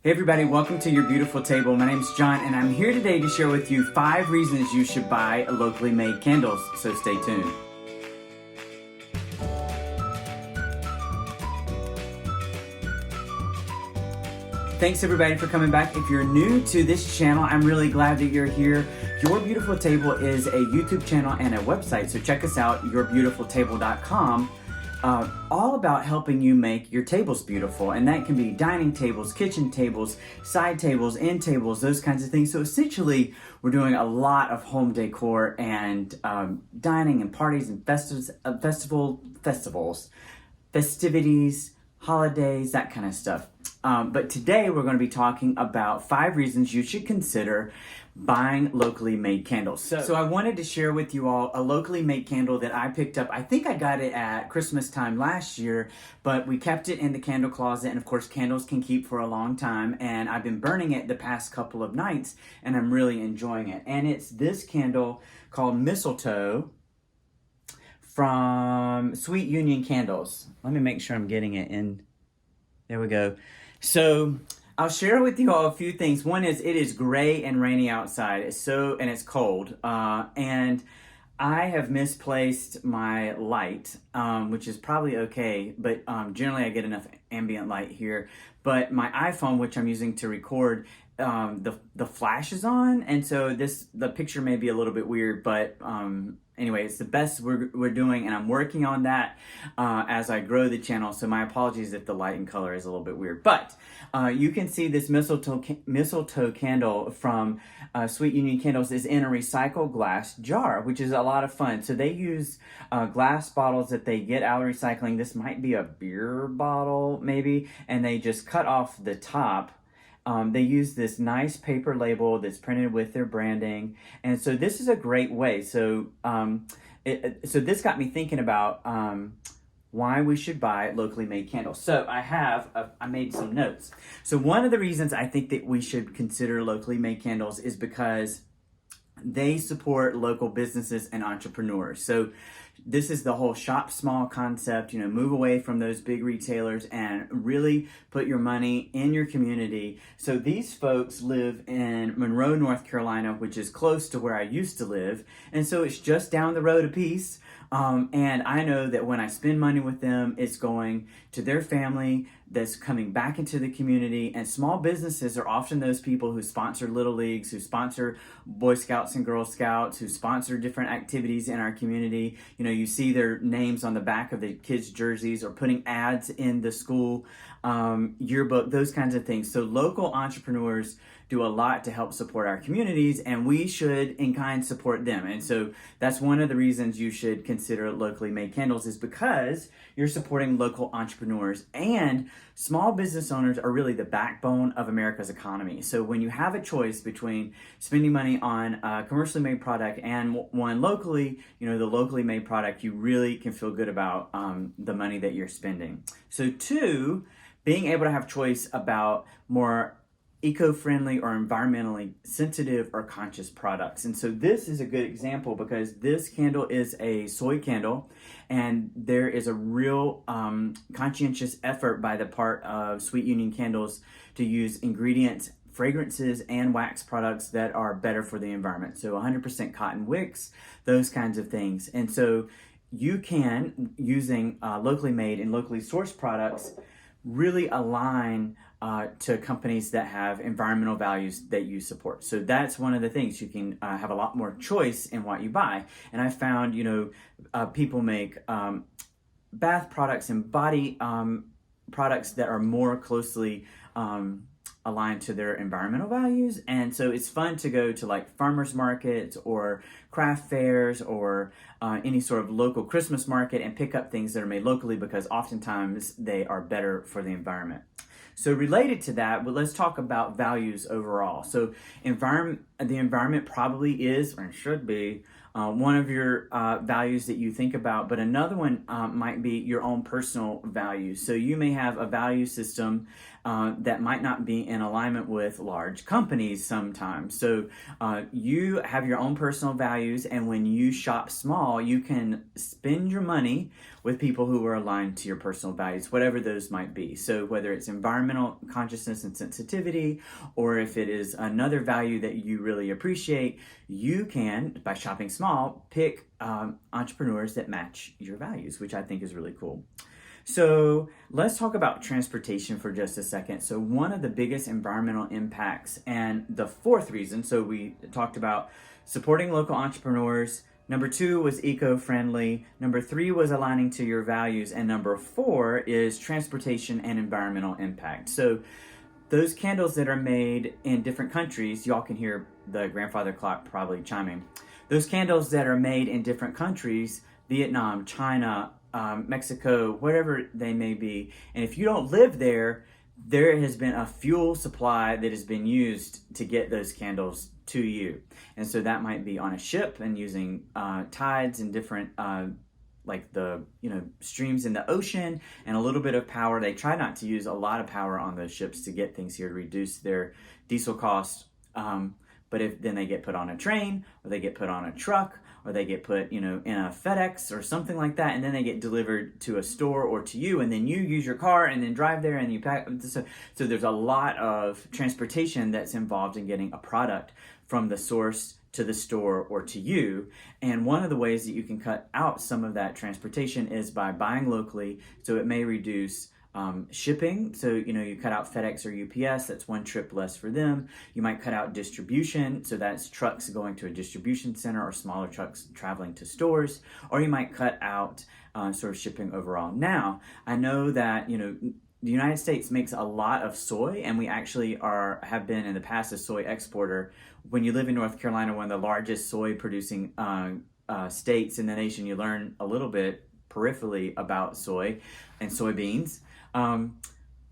Hey everybody, welcome to Your Beautiful Table. My name's John and I'm here today to share with you 5 reasons you should buy locally made candles, so stay tuned. Thanks everybody for coming back. If you're new to this channel, I'm really glad that you're here. Your Beautiful Table is a YouTube channel and a website, so check us out, yourbeautifultable.com. All about helping you make your tables beautiful, and that can be dining tables, kitchen tables, side tables, end tables, those kinds of things. So essentially, we're doing a lot of home decor and dining and parties and festivals, festivities, holidays, that kind of stuff. But today we're going to be talking about 5 reasons you should consider buying locally made candles. So I wanted to share with you all a locally made candle that I picked up. I think I got it at Christmas time last year, but we kept it in the candle closet, and of course candles can keep for a long time, and I've been burning it the past couple of nights and I'm really enjoying it. And it's this candle called Mistletoe from Sweet Union Candles. Let me make sure I'm getting it in. There we go. So I'll share with you all a few things. One is it is gray and rainy outside. And it's cold. And I have misplaced my light, which is probably okay, but generally I get enough ambient light here. But my iPhone, which I'm using to record, the flash is on, and so the picture may be a little bit weird, but anyway, it's the best we're doing, and I'm working on that as I grow the channel, so my apologies if the light and color is a little bit weird. But you can see this mistletoe candle from Sweet Union Candles is in a recycled glass jar, which is a lot of fun. So they use glass bottles that they get out of recycling. This might be a beer bottle, maybe, and they just cut off the top. They use this nice paper label that's printed with their branding, and so this is a great way. So, so this got me thinking about why we should buy locally made candles. So I made some notes. So one of the reasons I think that we should consider locally made candles is because they support local businesses and entrepreneurs. So this is the whole shop small concept, move away from those big retailers and really put your money in your community. So these folks live in Monroe, North Carolina, which is close to where I used to live. And so it's just down the road a piece. And I know that when I spend money with them, it's going to their family that's coming back into the community. And small businesses are often those people who sponsor Little Leagues, who sponsor Boy Scouts and Girl Scouts, who sponsor different activities in our community. You see their names on the back of the kids' jerseys, or putting ads in the school yearbook, those kinds of things. So local entrepreneurs do a lot to help support our communities, and we should in kind support them. And so that's one of the reasons you should consider locally made candles, is because you're supporting local entrepreneurs, and small business owners are really the backbone of America's economy. So when you have a choice between spending money on a commercially made product and one locally, the locally made product, you really can feel good about the money that you're spending. So 2, being able to have choice about more eco-friendly or environmentally sensitive or conscious products. And so this is a good example because this candle is a soy candle, and there is a real conscientious effort by the part of Sweet Union Candles to use ingredients, fragrances, and wax products that are better for the environment. So 100% cotton wicks, those kinds of things. And so you can, using locally made and locally sourced products, really align to companies that have environmental values that you support. So that's one of the things. You can have a lot more choice in what you buy. And I found, people make bath products and body products that are more closely aligned to their environmental values. And so it's fun to go to like farmers markets or craft fairs or any sort of local Christmas market and pick up things that are made locally, because oftentimes they are better for the environment. So related to that, but let's talk about values overall. So the environment probably is, or should be, one of your values that you think about, but another one might be your own personal values. So you may have a value system that might not be in alignment with large companies sometimes. So you have your own personal values, and when you shop small, you can spend your money with people who are aligned to your personal values, whatever those might be. So whether it's environmental consciousness and sensitivity, or if it is another value that you really appreciate, you can, by shopping small, pick entrepreneurs that match your values, which I think is really cool. So let's talk about transportation for just a second. So one of the biggest environmental impacts, and the fourth reason, so we talked about supporting local entrepreneurs. Number 2 was eco-friendly. Number 3 was aligning to your values. And number 4 is transportation and environmental impact. So those candles that are made in different countries, y'all can hear the grandfather clock probably chiming. Those candles that are made in different countries, Vietnam, China, Mexico, whatever they may be, and if you don't live there, there has been a fuel supply that has been used to get those candles to you. And so that might be on a ship and using tides and different like the streams in the ocean and a little bit of power. They try not to use a lot of power on those ships to get things here to reduce their diesel costs. But if then they get put on a train, or they get put on a truck, or they get put, in a FedEx or something like that, and then they get delivered to a store or to you, and then you use your car and then drive there and you pack. So there's a lot of transportation that's involved in getting a product from the source to the store or to you. And one of the ways that you can cut out some of that transportation is by buying locally. So it may reduce shipping. So, you cut out FedEx or UPS, that's one trip less for them. You might cut out distribution. So that's trucks going to a distribution center or smaller trucks traveling to stores, or you might cut out sort of shipping overall. Now, I know that, the United States makes a lot of soy, and we actually have been in the past a soy exporter. When you live in North Carolina, one of the largest soy producing states in the nation, you learn a little bit peripherally about soy and soybeans.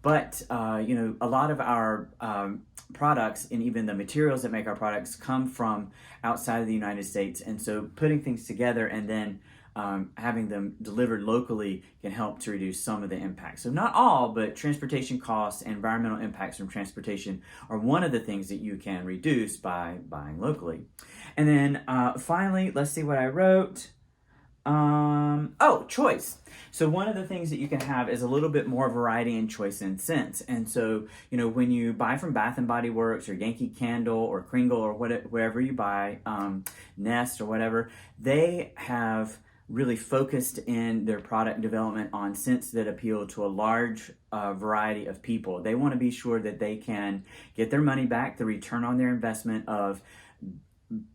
But a lot of our products and even the materials that make our products come from outside of the United States. And so putting things together and then having them delivered locally can help to reduce some of the impacts. So not all, but transportation costs and environmental impacts from transportation are one of the things that you can reduce by buying locally. And then finally, let's see what I wrote. Choice. So one of the things that you can have is a little bit more variety and choice in scents. And so, when you buy from Bath and Body Works or Yankee Candle or Kringle or wherever you buy, Nest or whatever, they have really focused in their product development on scents that appeal to a large variety of people. They want to be sure that they can get their money back, the return on their investment of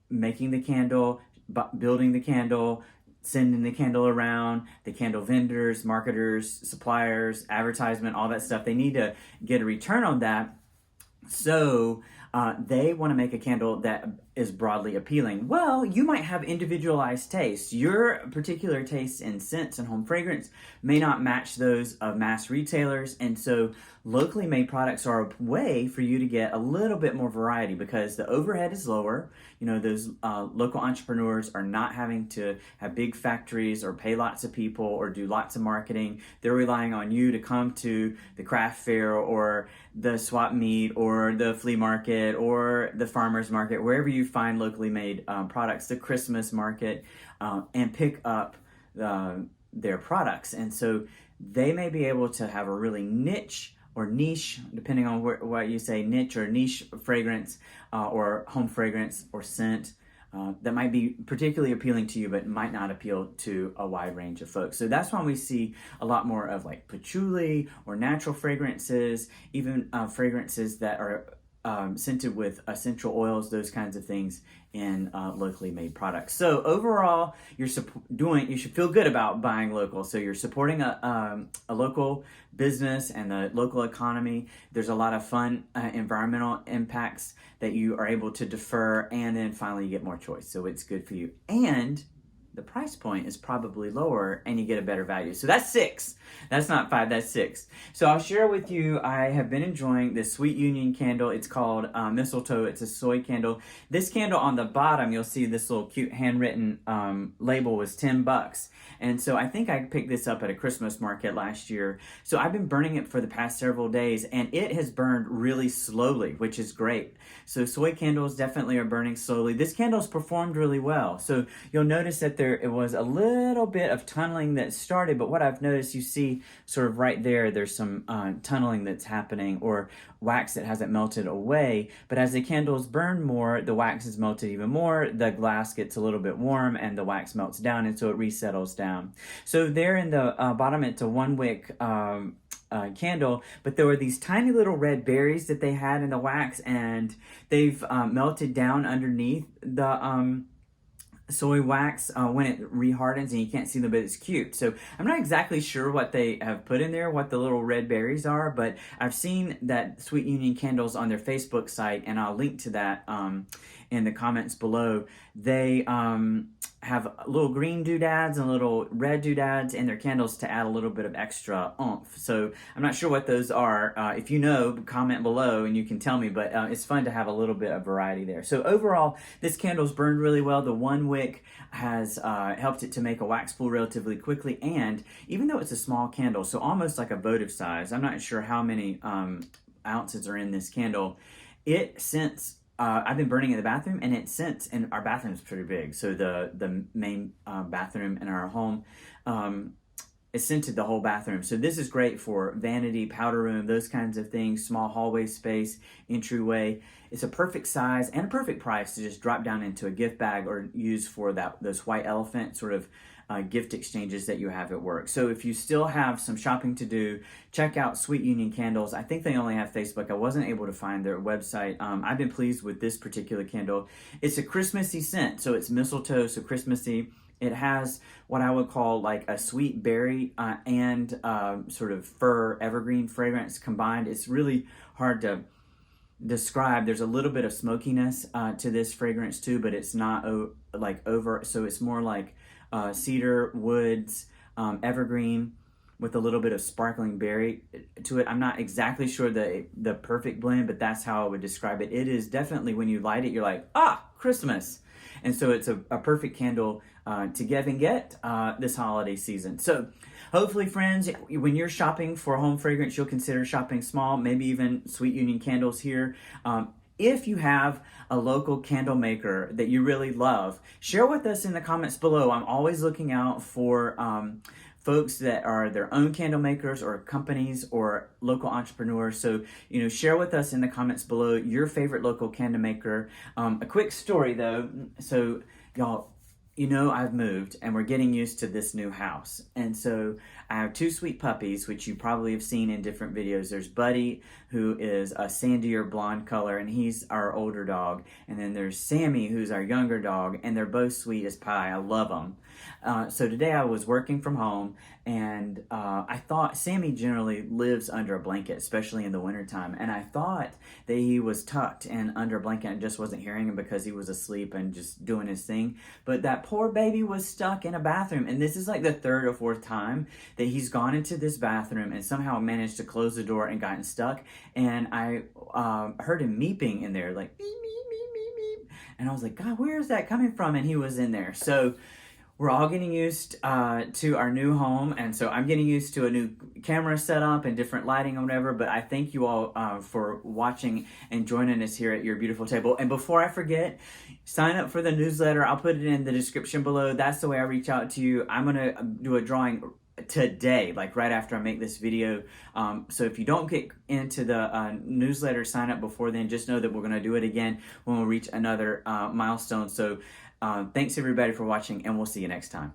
making the candle, building the candle, sending the candle around, the candle vendors, marketers, suppliers, advertisement, all that stuff. They need to get a return on that. So they want to make a candle that is broadly appealing. Well, you might have individualized tastes. Your particular tastes in scents and home fragrance may not match those of mass retailers. And so locally made products are a way for you to get a little bit more variety because the overhead is lower. Those local entrepreneurs are not having to have big factories or pay lots of people or do lots of marketing. They're relying on you to come to the craft fair or the swap meet or the flea market or the farmer's market, wherever you find locally made products, the Christmas market, and pick up their products. And so they may be able to have a really niche or niche, depending on what you say, niche or niche fragrance or home fragrance or scent that might be particularly appealing to you but might not appeal to a wide range of folks. So that's why we see a lot more of like patchouli or natural fragrances, even fragrances that are scented with essential oils, those kinds of things in locally made products. So overall, you should feel good about buying local. So you're supporting a local business and the local economy. There's a lot of fun environmental impacts that you are able to defer, and then finally you get more choice. So it's good for you. And the price point is probably lower and you get a better value. So that's 6. That's not 5, that's 6. So I'll share with you, I have been enjoying this Sweet Union candle. It's called Mistletoe. It's a soy candle. This candle on the bottom, you'll see this little cute handwritten label was $10. And so I think I picked this up at a Christmas market last year. So I've been burning it for the past several days, and it has burned really slowly, which is great. So soy candles definitely are burning slowly. This candle's performed really well. So you'll notice that it was a little bit of tunneling that started, but what I've noticed, you see sort of right there, there's some tunneling that's happening, or wax that hasn't melted away. But as the candles burn more, the wax is melted even more, the glass gets a little bit warm, and the wax melts down, and so it resettles down. So there in the bottom, it's a 1-wick candle, but there were these tiny little red berries that they had in the wax, and they've melted down underneath the soy wax when it rehardens, and you can't see them, but it's cute. So I'm not exactly sure what they have put in there, what the little red berries are, but I've seen that Sweet Union candles on their Facebook site, and I'll link to that in the comments below. They have little green doodads and little red doodads in their candles to add a little bit of extra oomph. So I'm not sure what those are. If you know, comment below and you can tell me, but it's fun to have a little bit of variety there. So overall, this candle's burned really well. The 1 wick has helped it to make a wax pool relatively quickly, and even though it's a small candle, so almost like a votive size, I'm not sure how many ounces are in this candle, it scents. I've been burning in the bathroom, and it scents, and our bathroom's pretty big, so the main bathroom in our home it scented the whole bathroom. So this is great for vanity, powder room, those kinds of things, small hallway space, entryway. It's a perfect size and a perfect price to just drop down into a gift bag or use for those white elephant sort of gift exchanges that you have at work. So if you still have some shopping to do, check out Sweet Union Candles. I think they only have Facebook. I wasn't able to find their website. I've been pleased with this particular candle. It's a Christmassy scent, so it's mistletoe, so Christmassy. It has what I would call like a sweet berry and sort of fir evergreen fragrance combined. It's really hard to describe. There's a little bit of smokiness to this fragrance too, but it's not like over. So it's more like cedar, woods, evergreen with a little bit of sparkling berry to it. I'm not exactly sure the perfect blend, but that's how I would describe it. It is definitely, when you light it, you're like, Christmas. And so it's a perfect candle to give and get this holiday season. So hopefully, friends, when you're shopping for home fragrance, you'll consider shopping small, maybe even Sweet Union Candles here. If you have a local candle maker that you really love, share with us in the comments below. I'm always looking out for folks that are their own candle makers or companies or local entrepreneurs. So, share with us in the comments below your favorite local candle maker. A quick story though. So y'all, I've moved and we're getting used to this new house. And so I have 2 sweet puppies, which you probably have seen in different videos. There's Buddy, who is a sandier blonde color, and he's our older dog. And then there's Sammy, who's our younger dog, and they're both sweet as pie. I love them. So today I was working from home, and I thought Sammy generally lives under a blanket, especially in the wintertime. And I thought that he was tucked and under a blanket and just wasn't hearing him because he was asleep and just doing his thing. But that poor baby was stuck in a bathroom. And this is like the 3rd or 4th time that he's gone into this bathroom and somehow managed to close the door and gotten stuck. And I heard him meeping in there, like, meep, meep, meep, meep, meep. And I was like, God, where is that coming from? And he was in there. So we're all getting used to our new home, and so I'm getting used to a new camera setup and different lighting or whatever, but I thank you all for watching and joining us here at your beautiful table. And before I forget, sign up for the newsletter. I'll put it in the description below. That's the way I reach out to you. I'm going to do a drawing today, like right after I make this video. So if you don't get into the newsletter sign up before then, just know that we're going to do it again when we reach another milestone. So thanks everybody for watching, and we'll see you next time.